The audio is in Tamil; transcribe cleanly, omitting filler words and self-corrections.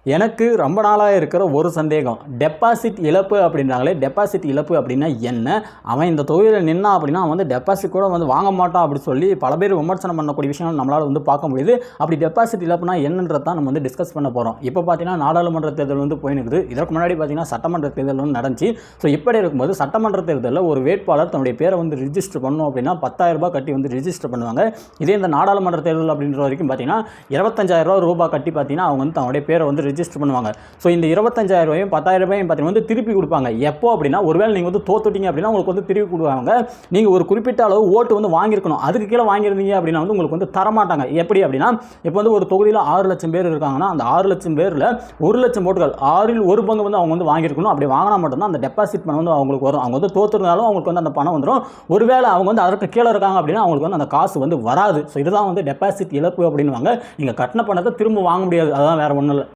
எனக்கு ரொம்ப நாளாக இருக்கிற ஒரு சந்தேகம், டெபாசிட் இழப்பு அப்படின்றாங்களே, டெபாசிட் இழப்பு அப்படின்னா என்ன? அவன் இந்த தொகுதியில் நின்னா அப்படின்னா அவன் வந்து டெபாசிட் கூட வந்து வாங்க மாட்டான் அப்படின்னு சொல்லி பல பேர் விமர்சனம் பண்ணக்கூடிய விஷயங்கள் நம்மளால் வந்து பார்க்க முடியுது. அப்படி டெபாசிட் இழப்புனா என்னன்றது தான் நம்ம வந்து டிஸ்கஸ் பண்ண போகிறோம். இப்போ பார்த்தீங்கன்னா நாடாளுமன்ற தேர்தல் வந்து போயினுக்குது. இதற்கு முன்னாடி பார்த்தீங்கன்னா சட்டமன்ற தேர்தல் வந்து நடந்துச்சு. ஸோ இப்படி இருக்கும்போது சட்டமன்ற தேர்தலில் ஒரு வேட்பாளர் தன்னுடைய பேரை வந்து ரிஜிஸ்டர் பண்ணணும் அப்படின்னா 10,000 ரூபாய் கட்டி வந்து ரிஜிஸ்டர் பண்ணுவாங்க. இதே இந்த நாடாளுமன்ற தேர்தல் அப்படின்ற வரைக்கும் பார்த்தீங்கன்னா 25,000 ரூபாய் கட்டி பார்த்தீங்கன்னா அவங்க வந்து தன்னுடைய பேரை வந்து ரிஜிஸ்டர் பண்ணுவாங்க. ஸோ இந்த 25,000 ரூபாயும் 10,000 ரூபாயும் பார்த்தீங்கன்னா வந்து திருப்பி கொடுப்பாங்க. எப்போ அப்படின்னா ஒருவேளை நீங்கள் வந்து தோத்துட்டீங்க அப்படின்னா உங்களுக்கு வந்து திருப்பி கொடுப்பாங்க. நீங்கள் ஒரு குறிப்பிட்ட அளவு ஓட்டு வந்து வாங்கியிருக்கணும். அதுக்கு கீழே வாங்கியிருந்தீங்க அப்படின்னா வந்து உங்களுக்கு வந்து தரமாட்டாங்க. எப்படி அப்படின்னா இப்போ வந்து ஒரு தொகுதியில் 6 லட்சம் பேர் இருக்காங்கன்னா அந்த 6 லட்சம் பேரில் 1 லட்சம் ஓட்டுகள் 6ல் 1 பங்கு வந்து அவங்க வந்து வாங்கியிருக்கணும். அப்படி வாங்கினா மட்டும்தான் அந்த டெபாசிட் பணம் வந்து அவங்களுக்கு வரும். அவங்க வந்து தோத்துருந்தாலும் அவங்களுக்கு வந்து அந்த பணம் வந்துடும். ஒருவேளை அவங்க வந்து அதற்கு கீழே இருக்காங்க அப்படின்னா அவங்களுக்கு வந்து அந்த காசு வந்து வராது. ஸோ இதுதான் வந்து டெபாசிட் இழப்பு அப்படின்னுவாங்க. நீங்கள் கட்டின பணத்தை திரும்ப வாங்க முடியாது. அதுதான் வேற ஒன்றும் இல்லை.